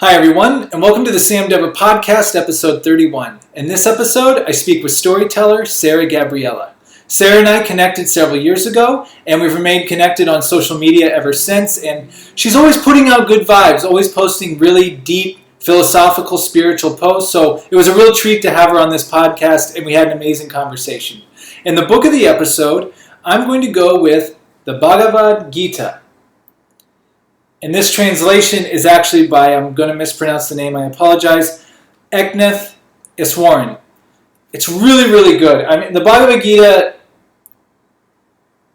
Hi, everyone, and welcome to the Sam Dever Podcast, episode 31. In this episode, I speak with storyteller Sara Gabriella. Sara and I connected several years ago, and we've remained connected on social media ever since, and she's always putting out good vibes, always posting really deep, philosophical, spiritual posts, so it was a real treat to have her on this podcast, and we had an amazing conversation. In the book of the episode, I'm going to go with the Bhagavad Gita. And this translation is actually by, I'm going to mispronounce the name, I apologize, Eknath Iswaran. It's really, really good. I mean, the Bhagavad Gita,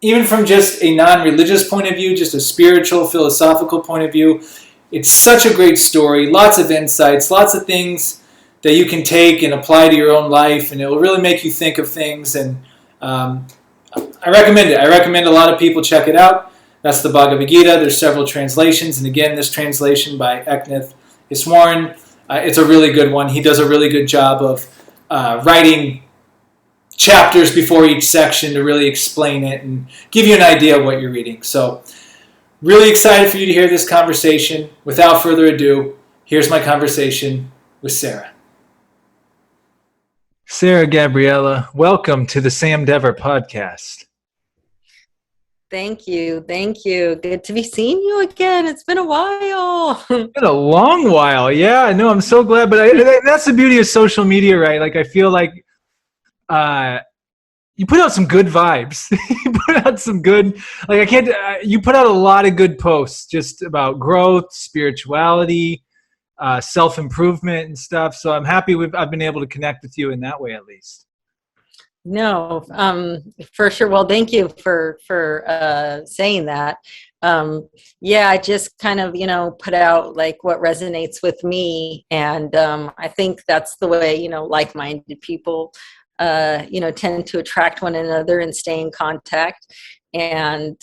even from just a non-religious point of view, just a spiritual, philosophical point of view, it's such a great story, lots of insights, lots of things that you can take and apply to your own life, and it will really make you think of things, and I recommend it. I recommend a lot of people check it out. That's the Bhagavad Gita. There's several translations. And again, this translation by Eknath Iswaran, it's a really good one. He does a really good job of writing chapters before each section to really explain it and give you an idea of what you're reading. So really excited for you to hear this conversation. Without further ado, here's my conversation with Sara. Sara Gabriella, welcome to the Sam Dever Podcast. Thank you. Thank you. Good to be seeing you again. It's been a while. It's been a long while. Yeah, no, I'm so glad. But that's the beauty of social media, right? Like, I feel like you put out some good vibes. You put out some good, like, you put out a lot of good posts just about growth, spirituality, self-improvement and stuff. So I'm happy I've been able to connect with you in that way, at least. No, for sure. Well, thank you for saying that. Yeah, I just kind of, put out like what resonates with me. And I think that's the way, like-minded people, tend to attract one another and stay in contact. And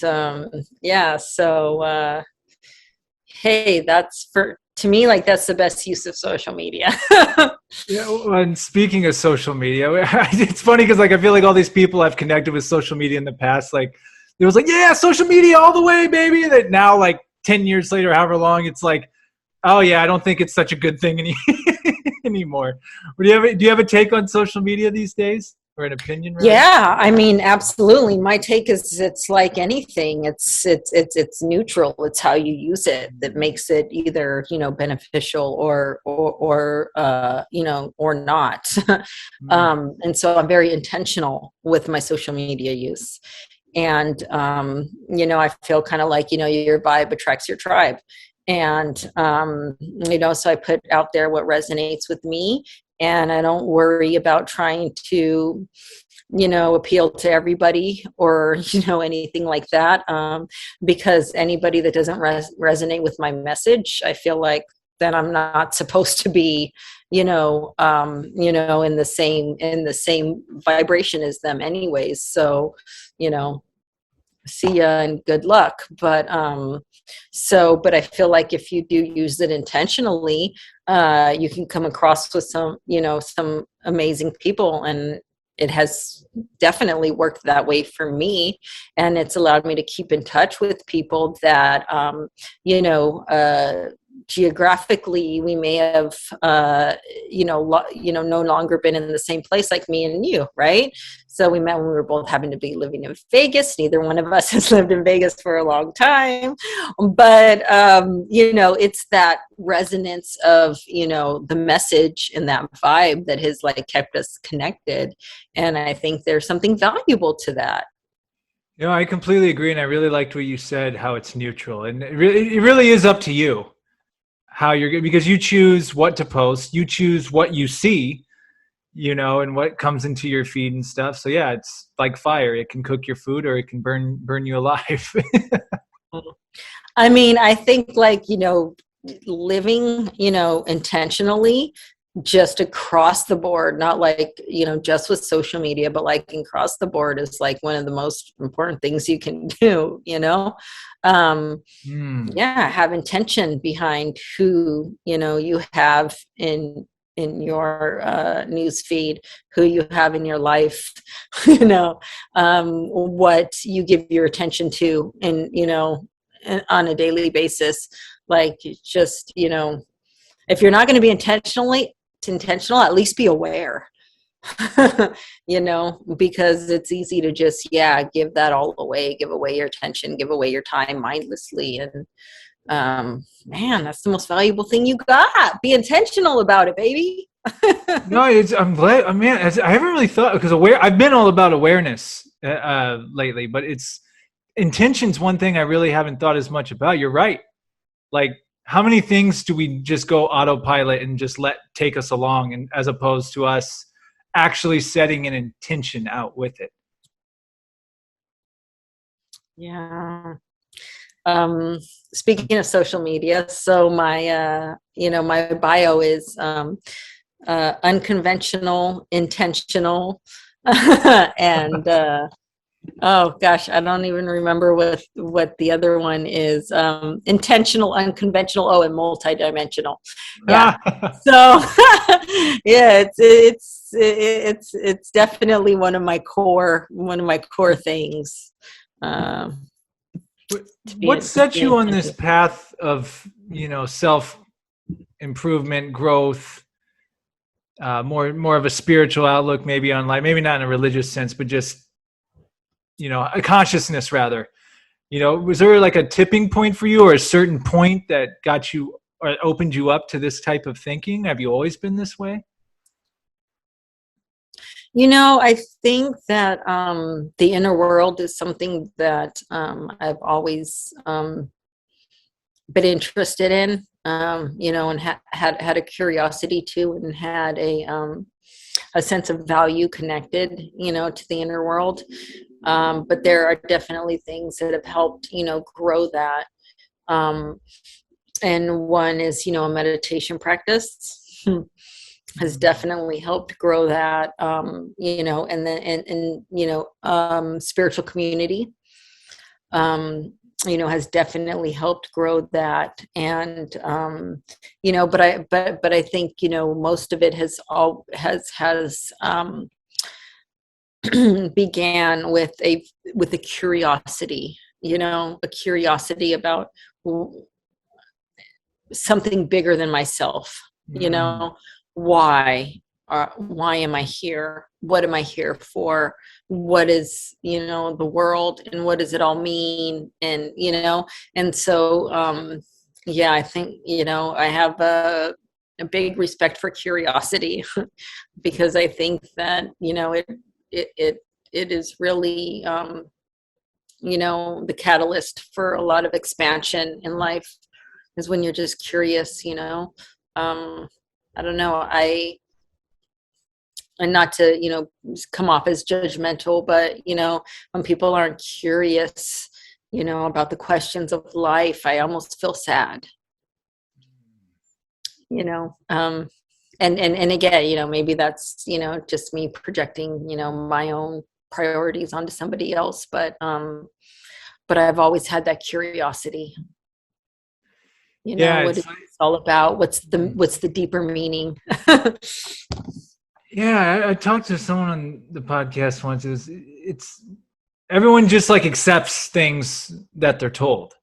yeah, so hey, to me, like, that's the best use of social media. Yeah, and speaking of social media, it's funny because, like, I feel like all these people I've connected with social media in the past, like, it was like, yeah, social media all the way, baby. That now, like, 10 years later, however long, it's like, oh yeah, I don't think it's such a good thing anymore. Do you have a take on social media these days? Or an opinion? Rather? Yeah, I mean, absolutely. My take is it's like anything. It's neutral. It's how you use it that makes it either, beneficial or not. And so I'm very intentional with my social media use. And, I feel kind of like, your vibe attracts your tribe. And, so I put out there what resonates with me. And I don't worry about trying to, appeal to everybody or, anything like that. Because anybody that doesn't resonate with my message, I feel like then I'm not supposed to be, in the same vibration as them anyways. So, see ya and good luck. But I feel like if you do use it intentionally, you can come across with some amazing people, and it has definitely worked that way for me. And it's allowed me to keep in touch with people that geographically we may have no longer been in the same place, like me and you, right? So we met when we were both having to be living in Vegas. Neither one of us has lived in Vegas for a long time, but it's that resonance of the message and that vibe that has like kept us connected. And I think there's something valuable to that. I completely agree, and I really liked what you said, how it's neutral, and it really is up to you how you're good, because you choose what to post, you choose what you see, and what comes into your feed and stuff. So yeah, it's like fire. It can cook your food or it can burn you alive. I mean, I think like, living, intentionally just across the board, not like, just with social media, but like across the board is like one of the most important things you can do, Yeah, have intention behind who, you have in your news feed, who you have in your life, what you give your attention to, and on a daily basis, like just If you're not going to be intentional, at least be aware. Because it's easy to just give that all away, give away your attention, give away your time mindlessly. And man, that's the most valuable thing you got. Be intentional about it, baby. No, I'm glad. I mean, I haven't really thought, because I've been all about awareness lately, but it's intention's one thing I really haven't thought as much about. You're right. Like, how many things do we just go autopilot and just let take us along, and as opposed to us actually setting an intention out with it? Yeah. Speaking of social media, so my my bio is unconventional, intentional, and oh gosh, I don't even remember what the other one is. Intentional, unconventional, and multidimensional. Yeah. So yeah, it's definitely one of my core things. What set you on this path of self improvement, growth, more of a spiritual outlook, maybe on life, maybe not in a religious sense, but just a consciousness rather? Was there like a tipping point for you, or a certain point that got you or opened you up to this type of thinking? Have you always been this way? I think that the inner world is something that I've always been interested in, and had a curiosity to, and had a sense of value connected, to the inner world. But there are definitely things that have helped, grow that. And one is, a meditation practice has definitely helped grow that, and then, spiritual community, has definitely helped grow that. And, but I think, most of it has began with a curiosity, a curiosity about something bigger than myself. Why am I here? What am I here for? What is, the world, and what does it all mean? And, and so, I think, I have a big respect for curiosity because I think that, it is really, the catalyst for a lot of expansion in life, is when you're just curious. I don't know. And not to, come off as judgmental, but, when people aren't curious, about the questions of life, I almost feel sad, and again, maybe that's, just me projecting, my own priorities onto somebody else. But I've always had that curiosity. What it's all about. What's the deeper meaning? Yeah, I talked to someone on the podcast once. It's everyone just like accepts things that they're told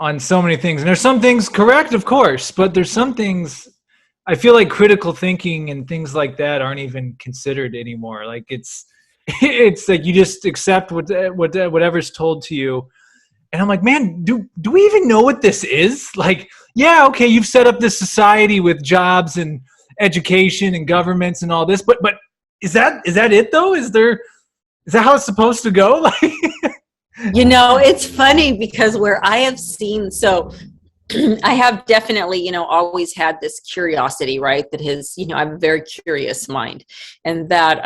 on so many things, and there's some things correct, of course, but there's some things I feel like critical thinking and things like that aren't even considered anymore. Like it's like you just accept whatever's told to you. And I'm like, man, do we even know what this is? Like, yeah, okay, you've set up this society with jobs and education and governments and all this, but is that it though? Is that how it's supposed to go? Like, it's funny because where I have seen, so I have definitely, always had this curiosity, right? That has, I have a very curious mind, and that,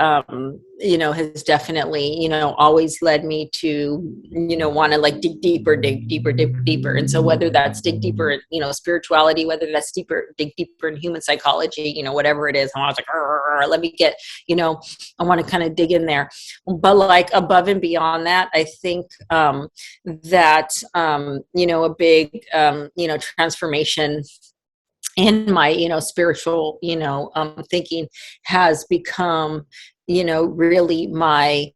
has definitely, always led me to, want to like dig deeper. And so whether that's dig deeper in, spirituality, whether that's dig deeper in human psychology, whatever it is, I was like, let me get, I want to kind of dig in there. But like above and beyond that, I think that, a big, transformation in my, spiritual, thinking has become, really my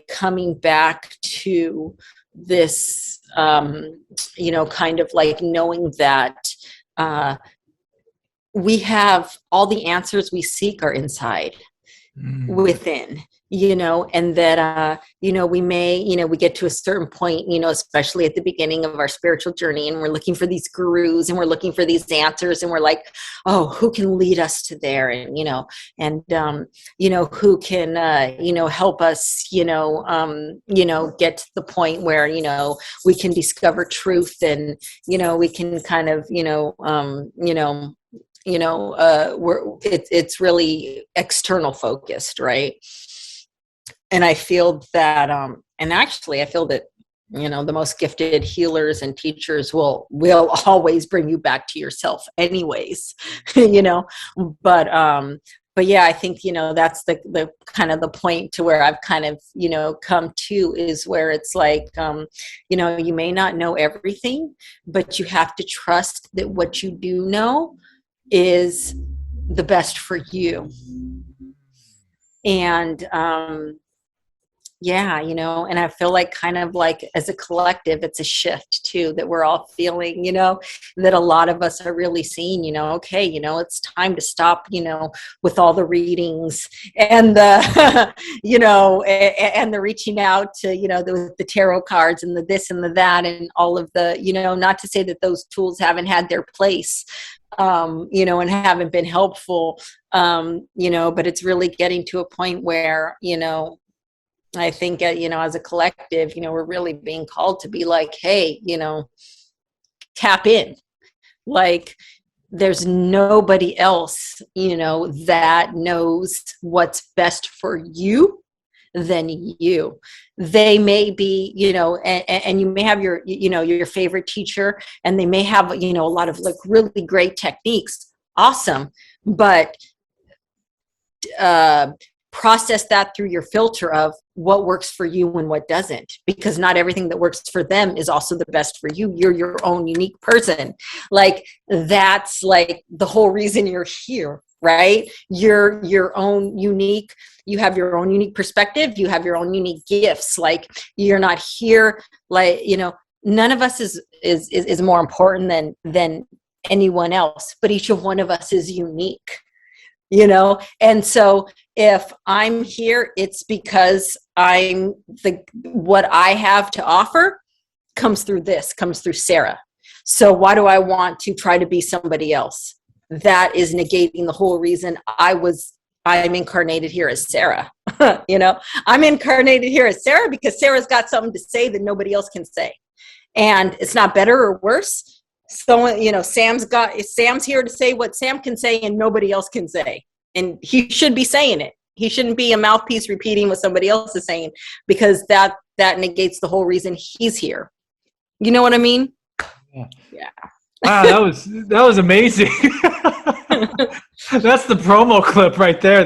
coming back to this, kind of like knowing that we have all the answers we seek are inside, within, and that, we may, we get to a certain point, especially at the beginning of our spiritual journey, and we're looking for these gurus and we're looking for these answers, and we're like, oh, who can lead us to there? And, who can, help us, get to the point where, we can discover truth, and, we can kind of, it's really external focused, right? And I feel that, and actually I feel that, the most gifted healers and teachers will always bring you back to yourself anyways, but yeah, I think, that's the kind of the point to where I've kind of, come to, is where it's like, you may not know everything, but you have to trust that what you do know is the best for you. And and I feel like, kind of like, as a collective, it's a shift too, that we're all feeling, that a lot of us are really seeing, okay, it's time to stop, with all the readings and the, and the reaching out to, the tarot cards and the this and the that, and all of the, not to say that those tools haven't had their place, and haven't been helpful, but it's really getting to a point where, I think, as a collective, we're really being called to be like, hey, tap in. Like, there's nobody else, that knows what's best for you than you. They may be, and you may have your, your favorite teacher, and they may have, a lot of like really great techniques. Awesome. But process that through your filter of what works for you and what doesn't, because not everything that works for them is also the best for you. You're your own unique person. Like, that's like the whole reason you're here, right? You're your own unique, you have your own unique perspective, you have your own unique gifts. Like, you're not here, like, none of us is more important than anyone else, but each of one of us is unique. And so if I'm here, it's because what I have to offer comes through Sara. So why do I want to try to be somebody else? That is negating the whole reason I'm incarnated here as Sara. I'm incarnated here as Sara because Sara's got something to say that nobody else can say. And it's not better or worse. So, Sam's here to say what Sam can say and nobody else can say. And he should be saying it. He shouldn't be a mouthpiece repeating what somebody else is saying, because that negates the whole reason he's here. You know what I mean? Yeah. Wow, that was amazing. That's the promo clip right there. I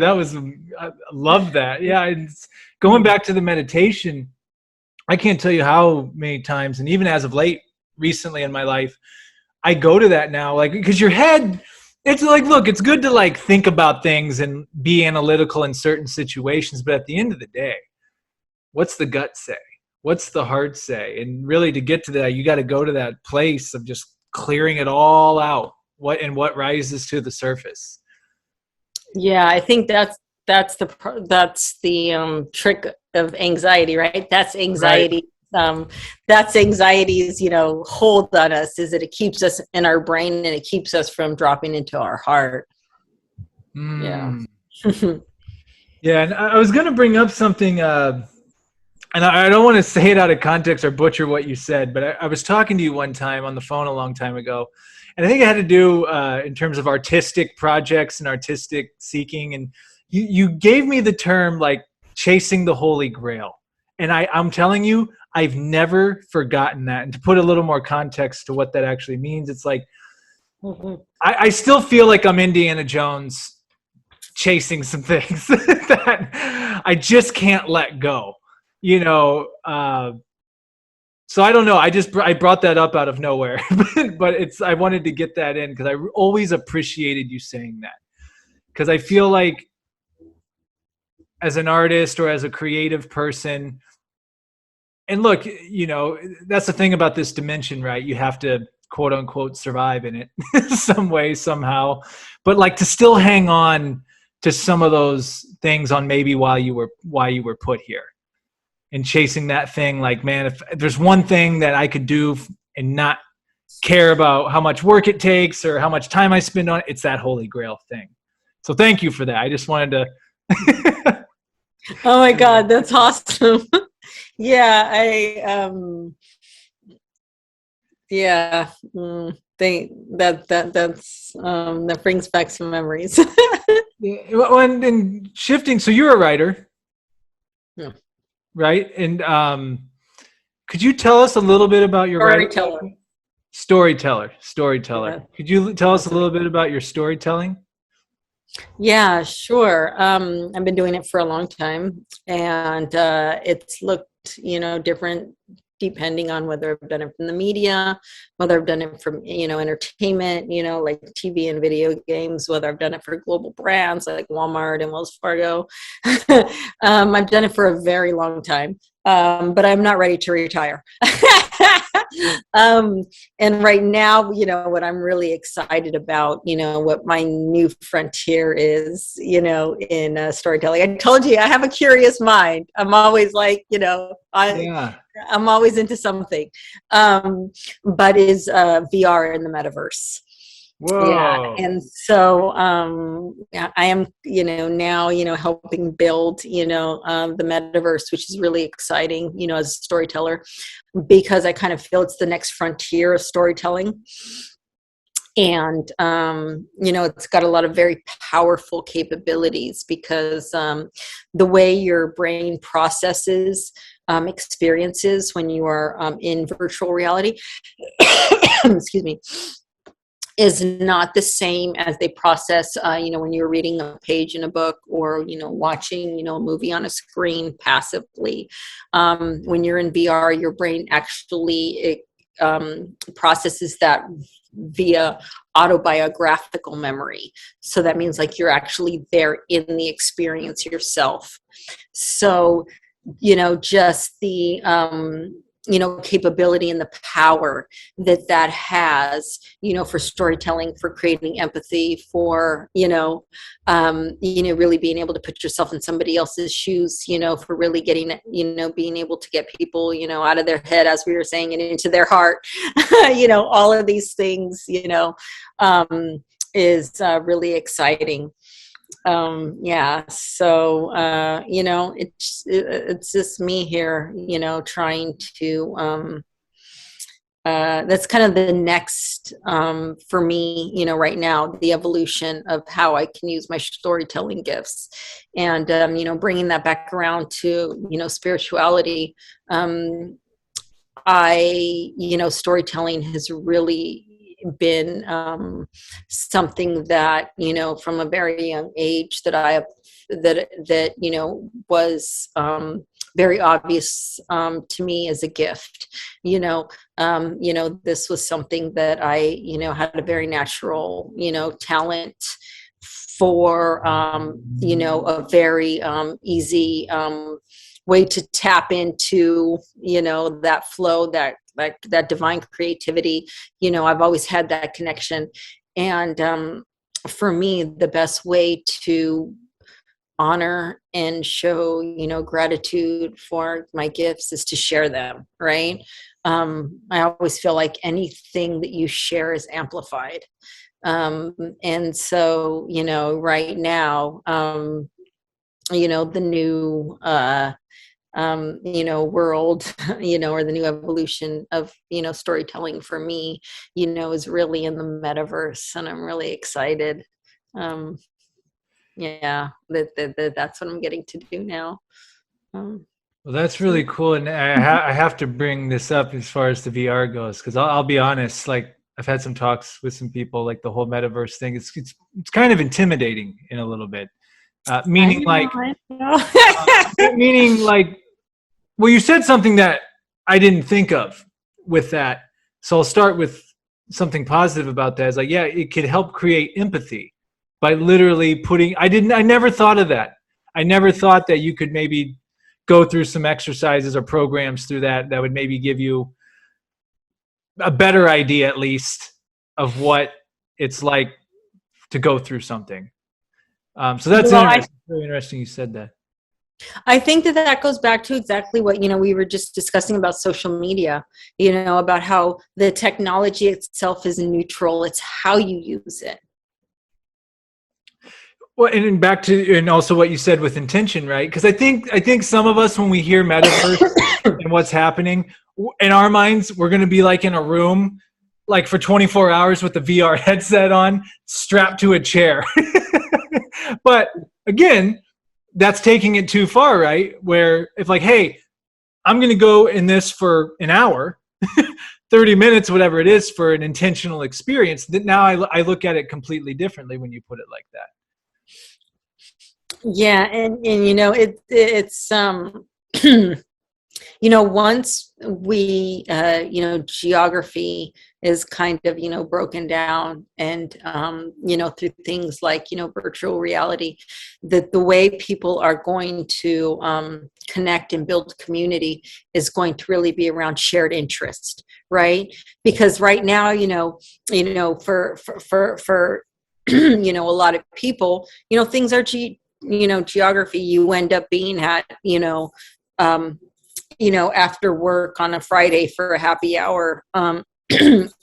love that. Yeah. And going back to the meditation, I can't tell you how many times, and even as of late, recently in my life, I go to that now, like, because your head, it's like, look, it's good to like think about things and be analytical in certain situations, but at the end of the day, what's the gut say? What's the heart say? And really, to get to that, you got to go to that place of just clearing it all out. What rises to the surface. Yeah, I think that's the trick of anxiety, right? That's anxiety. Right. That's anxiety's, hold on us, is that it keeps us in our brain and it keeps us from dropping into our heart. Yeah. Yeah. And I was going to bring up something, and I don't want to say it out of context or butcher what you said, but I was talking to you one time on the phone a long time ago. And I think it had to do in terms of artistic projects and artistic seeking. And you gave me the term like chasing the Holy Grail. And I'm telling you, I've never forgotten that. And to put a little more context to what that actually means, it's like, I still feel like I'm Indiana Jones chasing some things that I just can't let go, so I don't know. I brought that up out of nowhere, but I wanted to get that in because I always appreciated you saying that, because I feel like as an artist or as a creative person, And look, that's the thing about this dimension, right? You have to quote unquote survive in it some way, somehow. But like to still hang on to some of those things on maybe why you were put here and chasing that thing. Like, man, if there's one thing that I could do and not care about how much work it takes or how much time I spend on it, it's that Holy Grail thing. So thank you for that. I just wanted to. Oh my God, that's awesome. Yeah, that brings back some memories. Well, and shifting, so you're a writer, Yeah. right? And could you tell us a little bit about your writing? Storyteller. Yeah. Could you tell us a little bit about your storytelling? Yeah, sure. I've been doing it for a long time, and it's looked, different depending on whether I've done it from the media, whether I've done it from, entertainment, like TV and video games, whether I've done it for global brands like Walmart and Wells Fargo. I've done it for a very long time, but I'm not ready to retire. And right now, what I'm really excited about, what my new frontier is, in storytelling. I told you I have a curious mind. I'm always like, I'm always into something, but is VR in the metaverse. Whoa. Yeah. And so I am, now, helping build, the metaverse, which is really exciting, as a storyteller, because I kind of feel it's the next frontier of storytelling. And, it's got a lot of very powerful capabilities because the way your brain processes experiences when you are in virtual reality, excuse me, is not the same as they process, when you're reading a page in a book or, watching, a movie on a screen passively. When you're in VR, your brain actually processes that via autobiographical memory. So that means like you're actually there in the experience yourself. So, just the, capability and the power that has, for storytelling, for creating empathy, for, really being able to put yourself in somebody else's shoes, for really getting, being able to get people, out of their head, as we were saying, and into their heart, all of these things, is really exciting. So it's just me here, trying to that's kind of the next for me, right now, the evolution of how I can use my storytelling gifts, and bringing that back around to spirituality. Storytelling has really been something that, from a very young age that I have, that was very obvious to me as a gift. This was something that I, had a very natural, talent for, a very easy way to tap into, that flow, that divine creativity. I've always had that connection. And for me, the best way to honor and show, gratitude for my gifts is to share them, right? I always feel like anything that you share is amplified. And so, right now, the new world, or the new evolution of, storytelling for me, is really in the metaverse, and I'm really excited. That's what I'm getting to do now. Well, that's really cool. And I have to bring this up as far as the VR goes, because I'll be honest, like I've had some talks with some people, like the whole metaverse thing. It's kind of intimidating in a little bit. Meaning like, well, you said something that I didn't think of with that. So I'll start with something positive about that. It's like, yeah, it could help create empathy by literally I never thought of that. I never thought that you could maybe go through some exercises or programs through that would maybe give you a better idea, at least, of what it's like to go through something. So that's interesting. Very interesting you said that. I think that goes back to exactly what, we were just discussing about social media, about how the technology itself is neutral. It's how you use it. Well, and back to, and also what you said with intention, right? Because I think some of us, when we hear metaverse and what's happening, in our minds, we're going to be like in a room, like for 24 hours with the VR headset on, strapped to a chair. But again, that's taking it too far, right? Where if like, hey, I'm going to go in this for an hour, 30 minutes, whatever it is, for an intentional experience, that now I look at it completely differently when you put it like that. Yeah, and it's once we geography is kind of broken down, and through things like virtual reality, that the way people are going to connect and build community is going to really be around shared interest, right? Because right now for a lot of people, things are geography. You end up being at after work on a Friday for a happy hour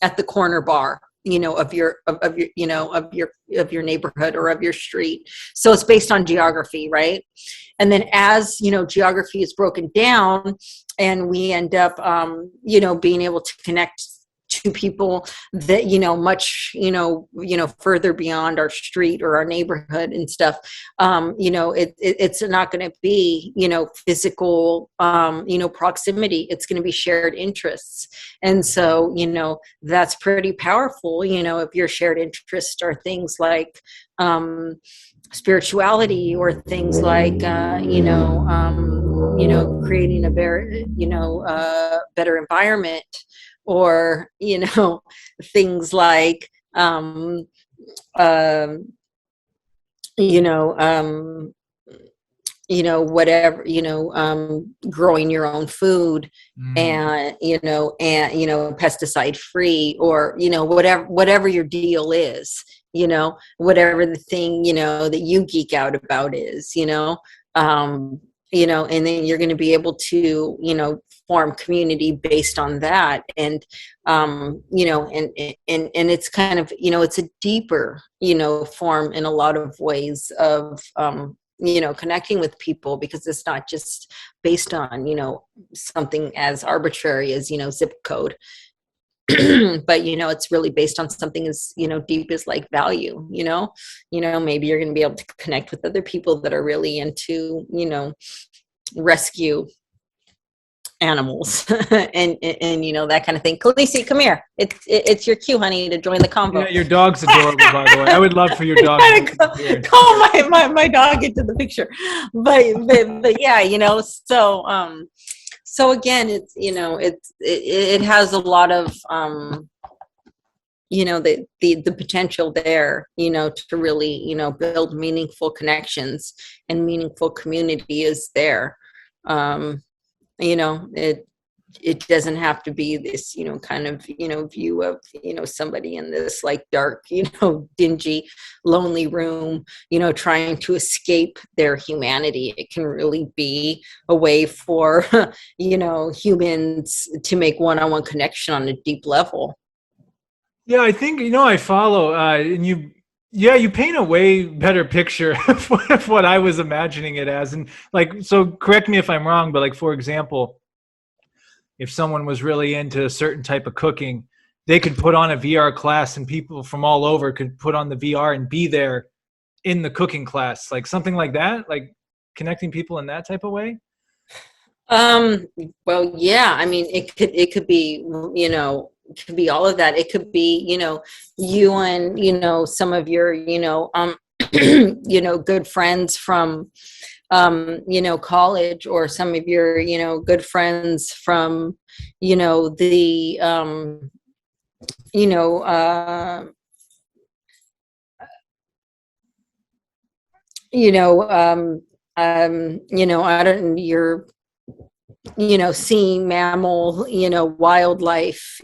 at the corner bar of your neighborhood or of your street. So it's based on geography, right? And then as geography is broken down, and we end up being able to connect to people that much further beyond our street or our neighborhood and stuff, it's not going to be physical proximity. It's going to be shared interests. And so that's pretty powerful. If your shared interests are things like spirituality, or things like creating a better environment, or things like whatever, growing your own food, and pesticide free, or whatever your deal is, whatever the thing that you geek out about is, and then you're going to be able to form community based on that. And and it's kind of it's a deeper form in a lot of ways of connecting with people, because it's not just based on something as arbitrary as zip code. But it's really based on something as deep as like value. Maybe you're going to be able to connect with other people that are really into rescue animals and that kind of thing. Khaleesi, come here. It's your cue, honey, to join the convo. Yeah, your dog's adorable, by the way. I would love for your dog to call my dog into the picture. But yeah, so again, it's it has a lot of the potential there, to really build meaningful connections, and meaningful community is there. It doesn't have to be this kind of view of somebody in this like dark dingy lonely room trying to escape their humanity. It can really be a way for humans to make one-on-one connection on a deep level. Yeah, I think I follow, and you paint a way better picture of what I was imagining it as. And like, so correct me if I'm wrong, but like, for example, if someone was really into a certain type of cooking, they could put on a VR class, and people from all over could put on the VR and be there in the cooking class, like something like that, like connecting people in that type of way. Well, yeah, I mean, it could be, it could be all of that. It could be, you and, some of your, good friends from, college, or some of your, good friends from, the, I don't, you're, seeing mammal, wildlife,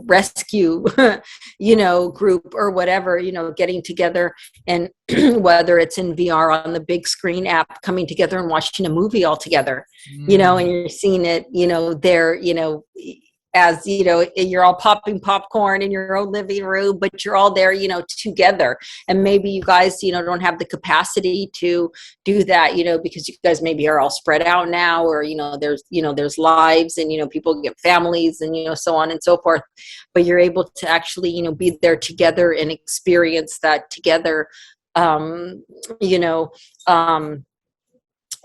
rescue, group or whatever, getting together, and whether it's in VR on the big screen app, coming together and watching a movie all together, and you're seeing it, there, as you're all popping popcorn in your own living room, but you're all there, together. And maybe you guys, don't have the capacity to do that, because you guys maybe are all spread out now, or there's lives, and people get families, and so on and so forth. But you're able to actually be there together and experience that together.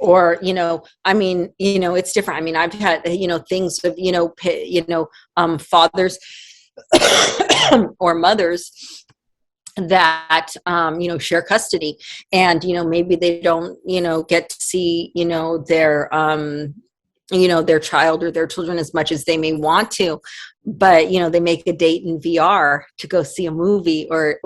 Or it's different. I mean, I've had things of fathers or mothers that share custody, and maybe they don't get to see their child or their children as much as they may want to, but they make a date in VR to go see a movie, or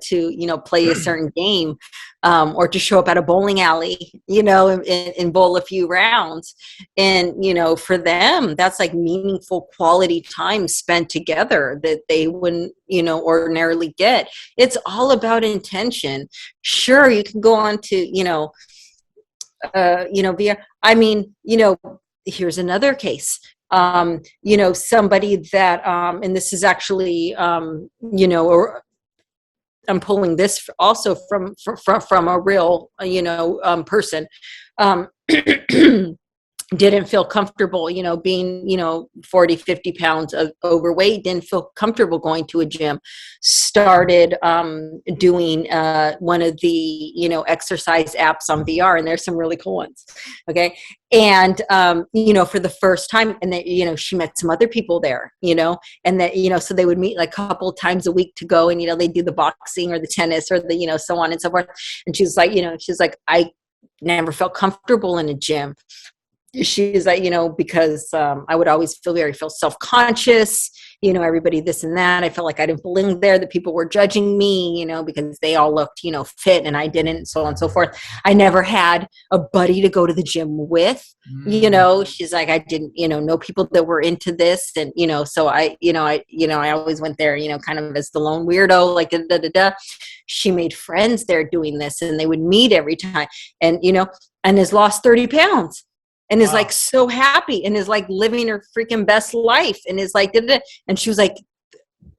to play a certain game, or to show up at a bowling alley, and bowl a few rounds. And for them, that's like meaningful quality time spent together that they wouldn't ordinarily get. It's all about intention. Sure, you can go on to VR. I mean, here's another case. Somebody that, and this is actually, or I'm pulling this also from a real, person, didn't feel comfortable, being, 40, 50 pounds of overweight, didn't feel comfortable going to a gym, started doing one of the, exercise apps on VR, and there's some really cool ones. Okay. And, for the first time, and then, she met some other people there, and that, so they would meet like a couple times a week to go, and, they do the boxing or the tennis or the, so on and so forth. And she's like, I never felt comfortable in a gym. She's like, because I would always feel self-conscious, everybody this and that. I felt like I didn't belong there, that people were judging me, because they all looked, fit and I didn't, and so on and so forth. I never had a buddy to go to the gym with, she's like, I didn't, know people that were into this. And, so I always went there, kind of as the lone weirdo, like, da, da, da, da. She made friends there doing this, and they would meet every time, and, and has lost 30 pounds. And is like so happy, and is like living her freaking best life, and is like, and she was like,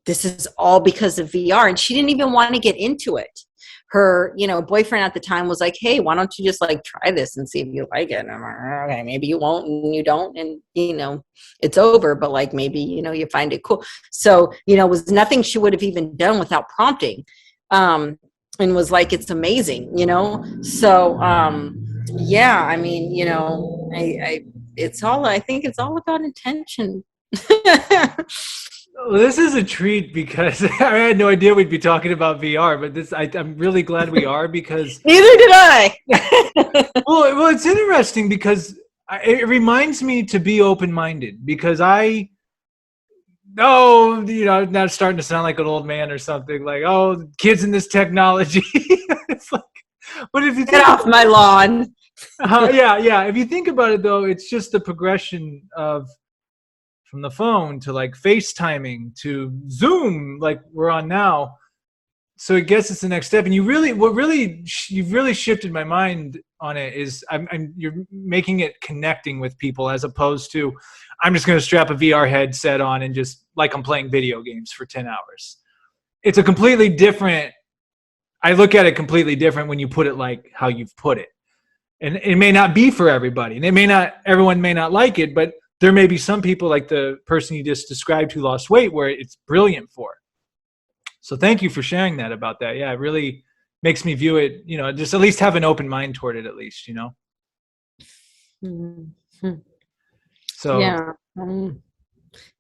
this is all because of VR. And she didn't even want to get into it. Her, boyfriend at the time was like, hey, why don't you just like try this and see if you like it? And I'm like, okay, maybe you won't, and you don't, and it's over, but like maybe, you find it cool. So, it was nothing she would have even done without prompting. And was like, it's amazing, So, yeah, I mean, I think it's all about intention. Well, this is a treat, because I had no idea we'd be talking about VR, but I'm really glad we are, because neither did I. well, it's interesting because it reminds me to be open-minded, because now starting to sound like an old man or something, like, oh, kids in this technology. It's like, but if you get off my lawn. Yeah. If you think about it, though, it's just the progression of from the phone to like FaceTiming to Zoom, like we're on now. So I guess it's the next step. And you've really shifted my mind on it. Is you're making it connecting with people, as opposed to I'm just going to strap a VR headset on and just like I'm playing video games for 10 hours. It's a completely different. I look at it completely different when you put it like how you've put it. And it may not be for everybody, and everyone may not like it, but there may be some people, like the person you just described who lost weight, where it's brilliant for. So thank you for sharing that about that. Yeah, it really makes me view it, just at least have an open mind toward it, at least, Mm-hmm. So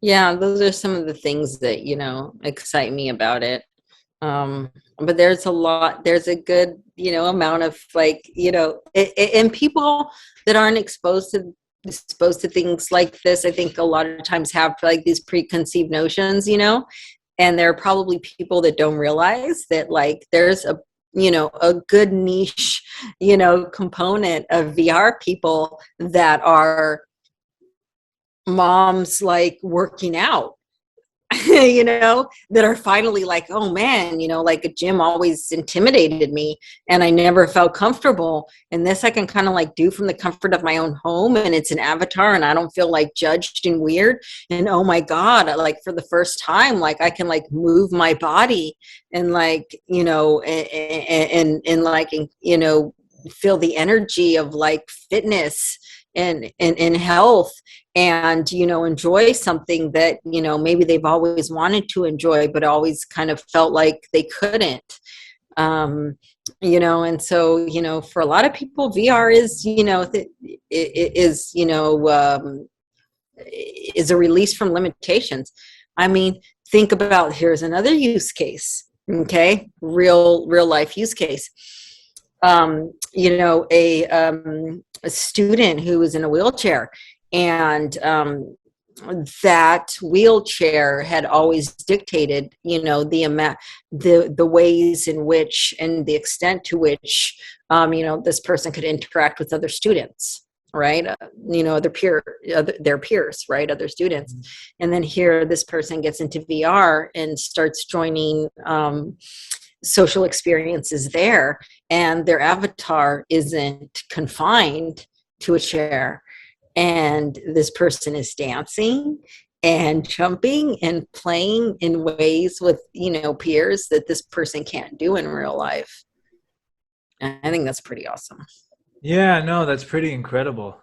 yeah, those are some of the things that, excite me about it. But there's a good, amount of like, and people that aren't exposed to things like this, I think a lot of times have like these preconceived notions, and there are probably people that don't realize that like there's a a good niche, component of VR people that are moms like working out, that are finally like, oh man, like a gym always intimidated me and I never felt comfortable. And this I can kind of like do from the comfort of my own home, and it's an avatar and I don't feel like judged and weird. And oh my God, like for the first time, like I can like move my body and like, and like, feel the energy of like fitness and health, and enjoy something that maybe they've always wanted to enjoy but always kind of felt like they couldn't. And so for a lot of people, VR is a release from limitations. I mean, think about, here's another use case. Okay, real life use case. A student who was in a wheelchair, and that wheelchair had always dictated, the amount, the ways in which and the extent to which, this person could interact with other students, right? Their peers, right? Other students. And then here, this person gets into VR and starts joining social experiences there, and their avatar isn't confined to a chair, and this person is dancing and jumping and playing in ways with peers that this person can't do in real life. And I think that's pretty awesome. Yeah, no, that's pretty incredible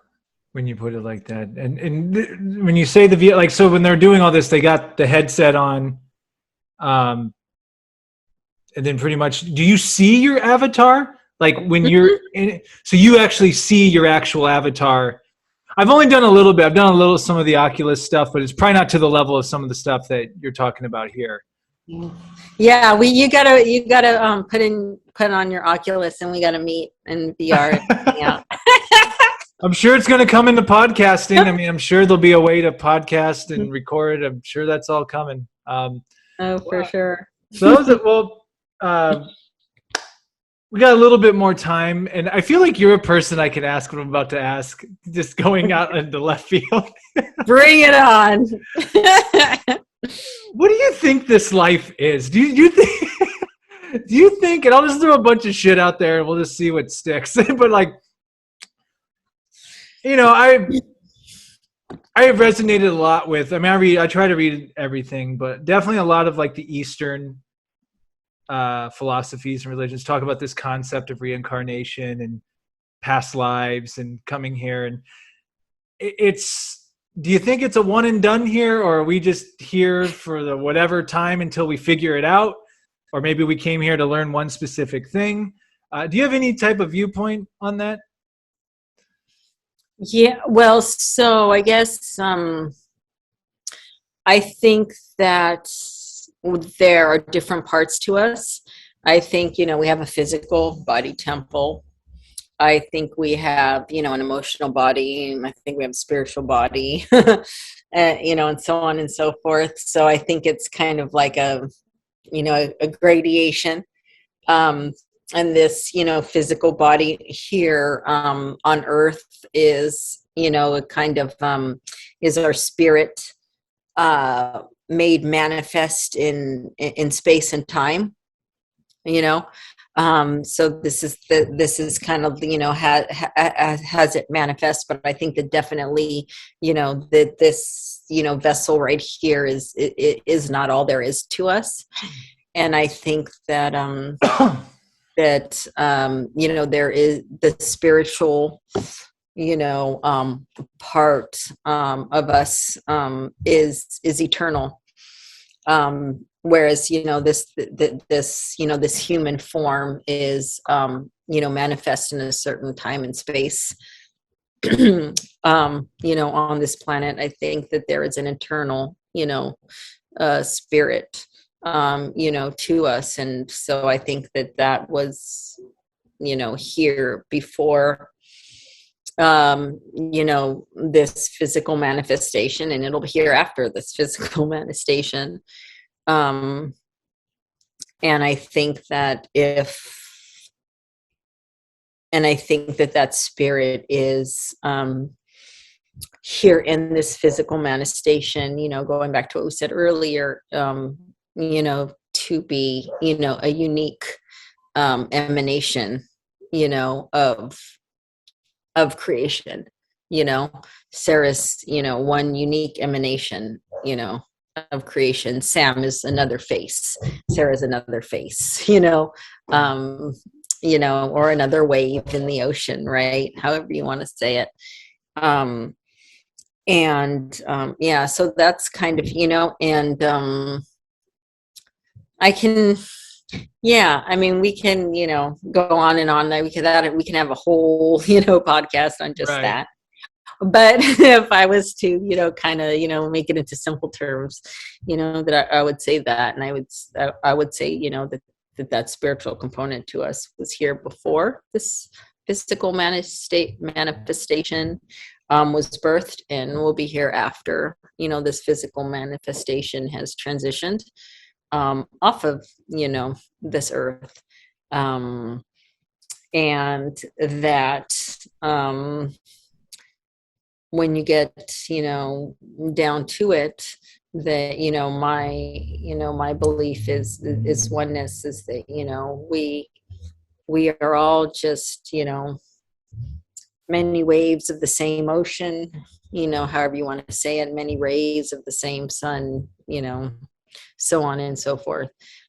when you put it like that. And when you say the VR, like, so when they're doing all this, they got the headset on, and then pretty much, do you see your avatar? Like when you're in it, so you actually see your actual avatar. I've only done a little bit. I've done a little, some of the Oculus stuff, but it's probably not to the level of some of the stuff that you're talking about here. Yeah, you gotta put on your Oculus, and we gotta meet in VR. Yeah. I'm sure it's going to come into podcasting. I mean, I'm sure there'll be a way to podcast and record. I'm sure that's all coming. For sure. So we got a little bit more time, and I feel like you're a person I can ask what I'm about to ask, just going out into left field. Bring it on. What do you think this life is? Do you think? Do you think? And I'll just throw a bunch of shit out there, and we'll just see what sticks. But like, I have resonated a lot with. I mean, I try to read everything, but definitely a lot of like the Eastern philosophies and religions talk about this concept of reincarnation and past lives and coming here. And do you think it's a one and done here, or are we just here for the whatever time until we figure it out? Or maybe we came here to learn one specific thing. Do you have any type of viewpoint on that? Yeah, well, so I guess I think that there are different parts to us. I think, we have a physical body temple. I think we have, an emotional body. I think we have a spiritual body, and so on and so forth. So I think it's kind of like a gradation. And this, physical body here on earth is, a kind of is our spirit made manifest in space and time, so this is kind of, has it manifest, but I think that definitely, that this, vessel right here is not all there is to us. And I think that, there is the spiritual, part of us is eternal. Whereas, this human form is, manifest in a certain time and space. On this planet, I think that there is an eternal, spirit, to us. And so I think that was, here before, this physical manifestation, and it'll be here after this physical manifestation. And I think that if I think that spirit is here in this physical manifestation, going back to what we said earlier, to be, a unique emanation, of creation. Sarah's, one unique emanation, of creation. Sam is another face. Sarah's another face, or another wave in the ocean, right? However you want to say it. So that's kind of, and I can, I mean, we can, go on and on. We can have a whole, podcast on just that. But if I was to, kind of, make it into simple terms, that I would say that, and I would say, that spiritual component to us was here before this physical manifestation was birthed, and will be here after, this physical manifestation has transitioned off of, this earth. And that when you get, down to it, that, my belief is oneness, is that, we are all just, many waves of the same ocean, however you want to say it, many rays of the same sun, so on and so forth.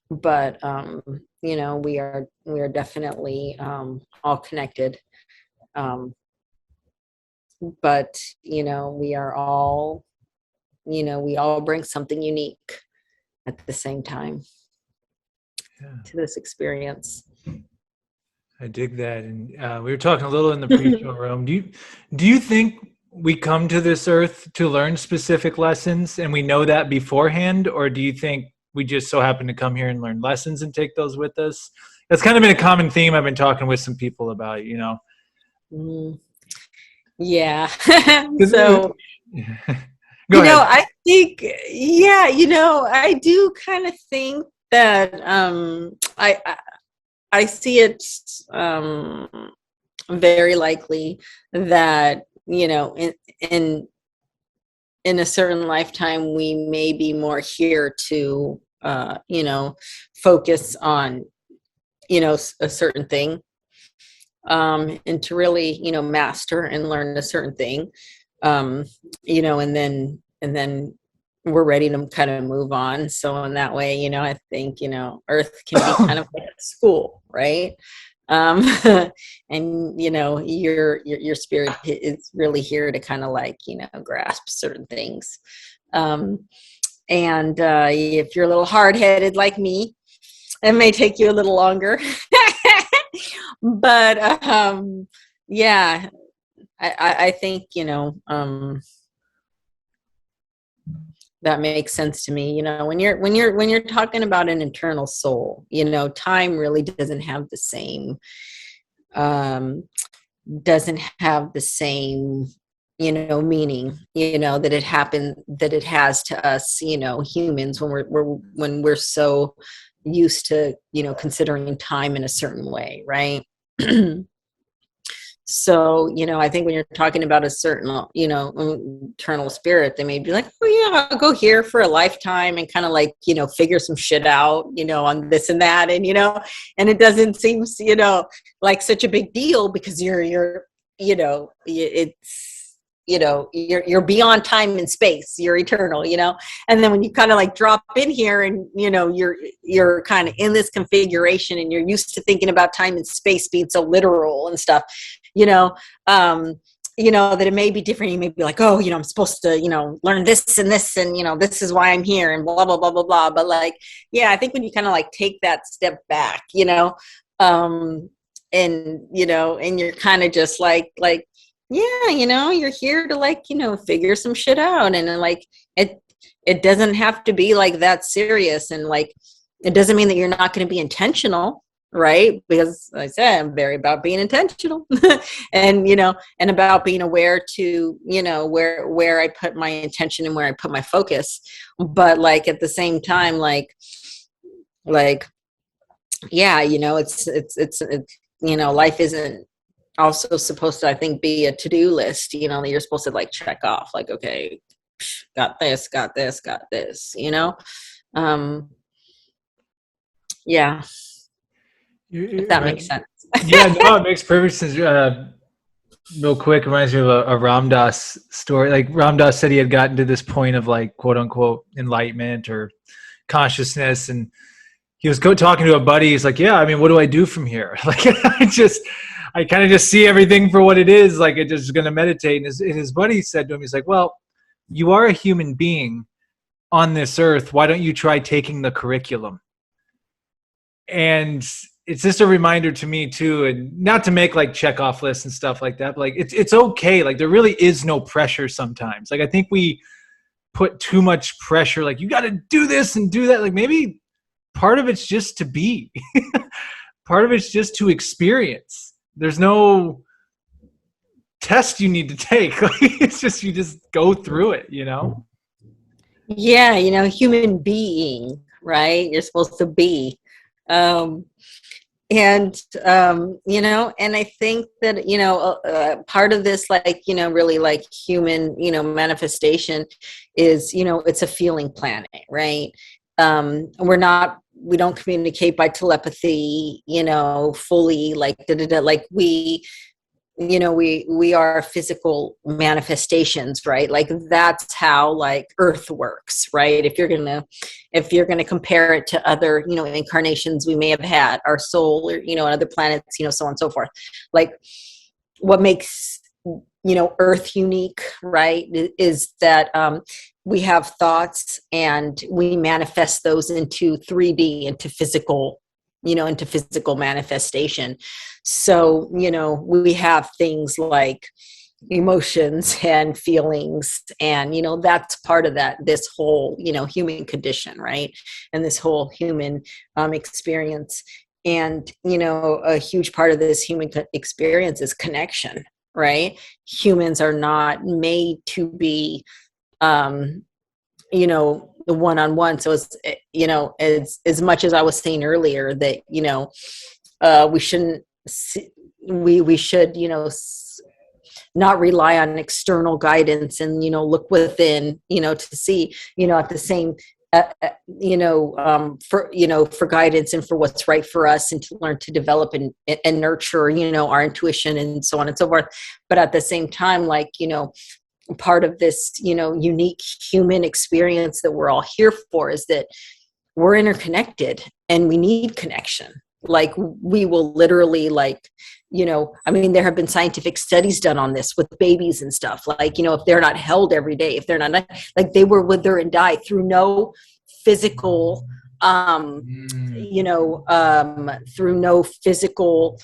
But, we are definitely all connected. But, we are all, we all bring something unique at the same time to this experience. I dig that. And we were talking a little in the pre-show room. Do you think we come to this earth to learn specific lessons and we know that beforehand? Or do you think we just so happen to come here and learn lessons and take those with us? That's kind of been a common theme I've been talking with some people about, Yeah. So, Go ahead. I think, I do kind of think that I see it very likely that, in a certain lifetime, we may be more here to, focus on, a certain thing, and to really, master and learn a certain thing, and then we're ready to kind of move on. So in that way, I think, Earth can be kind of like a school, right? And, your spirit is really here to kind of like, grasp certain things. And if you're a little hard-headed like me, it may take you a little longer. But I think, that makes sense to me. When you're talking about an internal soul, time really doesn't have the same meaning, that it has to us, humans, when we're so used to, considering time in a certain way, right? So, I think when you're talking about a certain, internal spirit, they may be like, oh yeah, I'll go here for a lifetime and kind of like, figure some shit out, on this and that. And, and it doesn't seem, like such a big deal because you're beyond time and space, you're eternal, and then when you kind of like drop in here and, you're kind of in this configuration and you're used to thinking about time and space being so literal and stuff, that it may be different. You may be like, oh, I'm supposed to, learn this and this, and, this is why I'm here and blah, blah, blah, blah, blah. But like, I think when you kind of like take that step back, and, and you're kind of just like, you're here to like, figure some shit out. And then like, it doesn't have to be like that serious. And like, it doesn't mean that you're not going to be intentional, right? Because like I said, I'm very about being intentional and, and about being aware to, where I put my intention and where I put my focus. But like, at the same time, it's life isn't, also supposed to, I think, be a to-do list, you know, that you're supposed to like check off, like, okay, got this, got this, got this, you know? Yeah, if that Right. makes sense. Yeah, no, it makes perfect sense. Real quick, reminds me of a Ram Dass story. Like Ram Dass said he had gotten to this point of like quote unquote enlightenment or consciousness, and he was talking to a buddy. He's like, "Yeah, I mean, what do I do from here? Like, I kind of just see everything for what it is. Like, I'm just going to meditate." And his buddy said to him, he's like, "Well, you are a human being on this earth. Why don't you try taking the curriculum?" And it's just a reminder to me too, and not to make like check off lists and stuff like that, but like it's okay. Like there really is no pressure sometimes. Like I think we put too much pressure, like you got to do this and do that. Like maybe part of it's just to be, part of it's just to experience. There's no test you need to take. Like it's just, you just go through it, you know? Yeah, you know, human being, right? You're supposed to be. You know, and I think that, you know, part of this, like, you know, really like human, you know, manifestation is, you know, it's a feeling planet, right? We don't communicate by telepathy, you know, fully, like, like we are physical manifestations, right? Like that's how like earth works, right? If you're gonna compare it to other, you know, incarnations we may have had, our soul, or, you know, other planets, you know, so on and so forth. Like what makes, you know, earth unique, right, is that we have thoughts and we manifest those into 3D, into physical, you know, into physical manifestation. So, you know, we have things like emotions and feelings, and, you know, that's part of that, this whole, you know, human condition, right? And this whole human experience. And, you know, a huge part of this human experience is connection, right? Humans are not made to be, you know, the one-on-one. So it's, you know, as much as I was saying earlier that, you know, we shouldn't, we should, you know, not rely on external guidance, and, you know, look within, you know, to see, you know, at the same, for guidance and for what's right for us, and to learn to develop and nurture, you know, our intuition and so on and so forth. But at the same time, like, you know, part of this, you know, unique human experience that we're all here for is that we're interconnected and we need connection. Like we will literally, like, you know, I mean, there have been scientific studies done on this with babies and stuff. Like, you know, if they're not held every day, if they're not, like, they will wither and die through no physical, you know, through no physical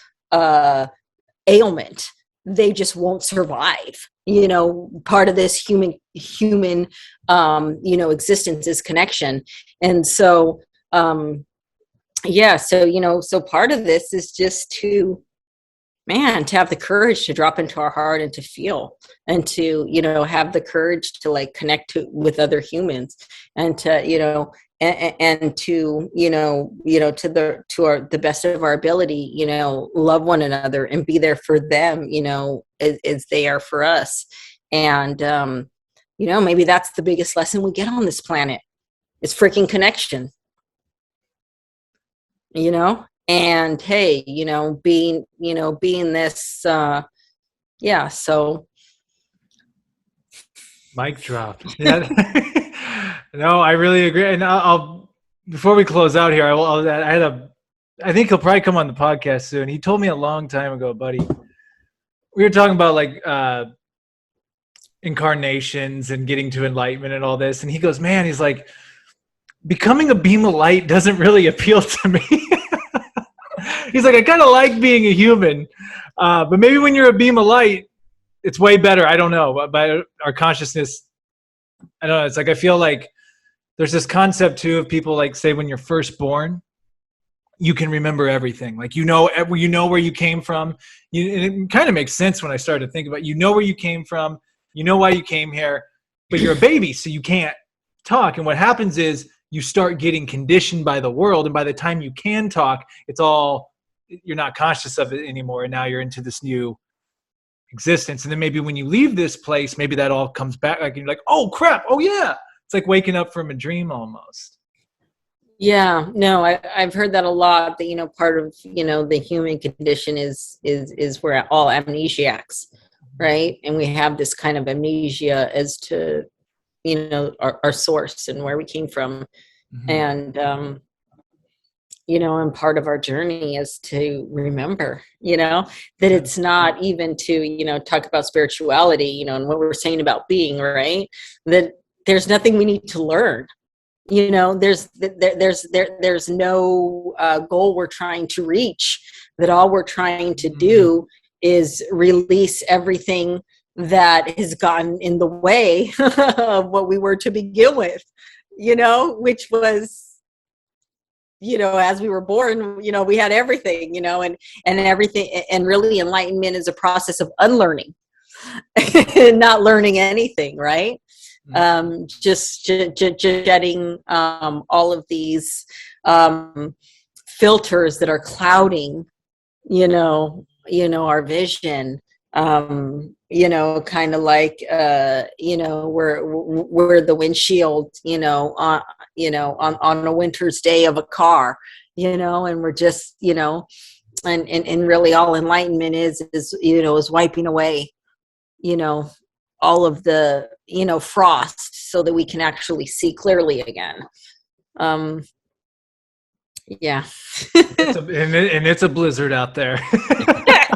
ailment. They just won't survive. You know, part of this human, you know, existence is connection. And so, yeah, so, you know, so part of this is just to have the courage to drop into our heart and to feel, and to, you know, have the courage to like connect with other humans, and to, you know, and to, the best of our ability, you know, love one another and be there for them, you know, as they are for us. And, you know, maybe that's the biggest lesson we get on this planet. It's freaking connection, you know? And hey, you know, being this, so. Mic drop. Yeah. No, I really agree. And I'll before we close out here, I think he'll probably come on the podcast soon. He told me a long time ago, buddy. We were talking about like incarnations and getting to enlightenment and all this. And he goes, man, he's like, becoming a beam of light doesn't really appeal to me. He's like, I kind of like being a human, but maybe when you're a beam of light, it's way better. I don't know, but our consciousness, I don't know. It's like, I feel like there's this concept too of people, like, say when you're first born, you can remember everything. Like, you know where you came from. And it kind of makes sense when I started to think about it. You know where you came from, you know why you came here, but you're a baby, so you can't talk. And what happens is you start getting conditioned by the world. And by the time you can talk, it's all, you're not conscious of it anymore. And now you're into this new existence. And then maybe when you leave this place, maybe that all comes back. Like you're like, oh crap, oh yeah. It's like waking up from a dream almost. Yeah, no, I've heard that a lot, that, part of, the human condition is we're all amnesiacs, right? And we have this kind of amnesia as to, our source and where we came from. Mm-hmm. And, and part of our journey is to remember, that it's not even to, talk about spirituality, and what we're saying about being, right? That there's nothing we need to learn. There's no goal we're trying to reach, that all we're trying to do is release everything that has gotten in the way of what we were to begin with, which was, as we were born, we had everything, and everything, and really enlightenment is a process of unlearning, not learning anything, right? Just shedding all of these filters that are clouding, our vision. Kind of like we're the windshield, on a winter's day of a car, and we're just, and really all enlightenment is wiping away, all of the, frost, so that we can actually see clearly again. Yeah. It's a blizzard out there.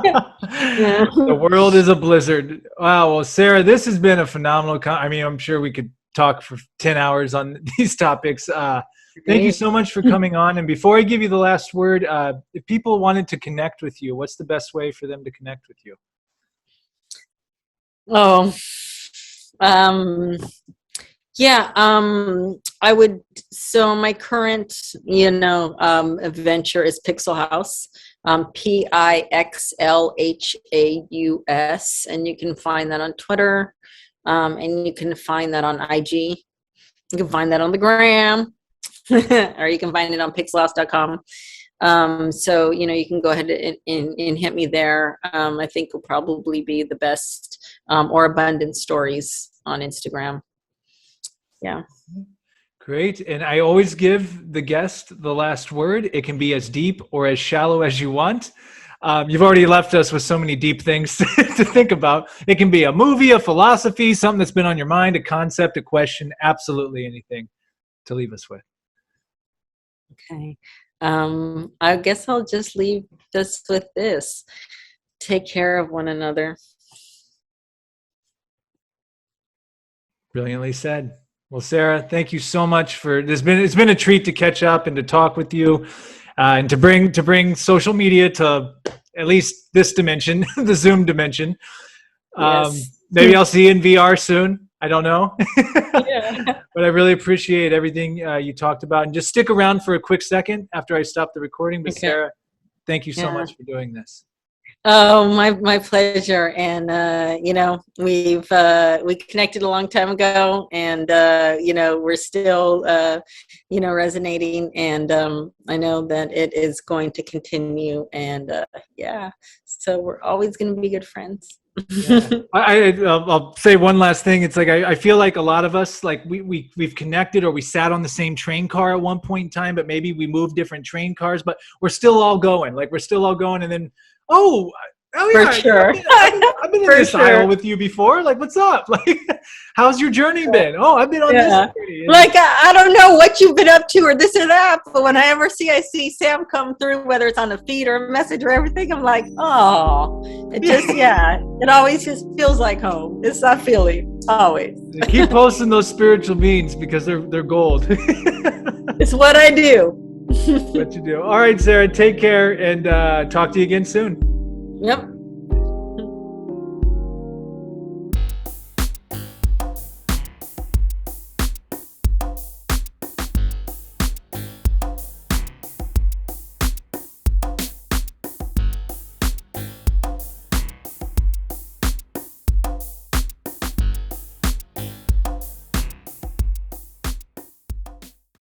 The world is a blizzard. Wow. Well, Sara, this has been a phenomenal I'm sure we could talk for 10 hours on these topics. Thank you so much for coming on. And before I give you the last word, if people wanted to connect with you, what's the best way for them to connect with you? Oh, yeah. I would. So my current, adventure is Pixel House, Pixlhaus, and you can find that on Twitter, and you can find that on IG. You can find that on the gram, or you can find it on pixelhouse.com. So, you can go ahead and hit me there. I think will probably be the best, or Abundant Stories on Instagram. Yeah. Great. And I always give the guest the last word. It can be as deep or as shallow as you want. You've already left us with so many deep things to think about. It can be a movie, a philosophy, something that's been on your mind, a concept, a question, absolutely anything to leave us with. Okay. I guess I'll just leave us with this. Take care of one another. Brilliantly said. Well, Sara, thank you so much for this. It's been a treat to catch up and to talk with you, and to bring social media to at least this dimension, the Zoom dimension. Yes. Maybe I'll see you in VR soon. I don't know. Yeah. But I really appreciate everything you talked about. And just stick around for a quick second after I stop the recording. But okay. Sara, thank you so much for doing this. Oh, my pleasure. And, we connected a long time ago, and, we're still, resonating, and I know that it is going to continue. And, so we're always going to be good friends. Yeah. I'll say one last thing. It's like, I feel like a lot of us, like we've connected, or we sat on the same train car at one point in time, but maybe we moved different train cars, but we're still all going, and then, Oh yeah, for sure. I've been in this aisle with you before. Like, what's up? Like, how's your journey been? Oh, I've been on this journey. Like, I don't know what you've been up to or this or that, but when I see Sam come through, whether it's on a feed or a message or everything, I'm like, oh, it just, it always just feels like home. It's that feeling, always. Keep posting those spiritual beings, because they're gold. It's what I do. What you do. All right, Sara, take care, and talk to you again soon. Yep.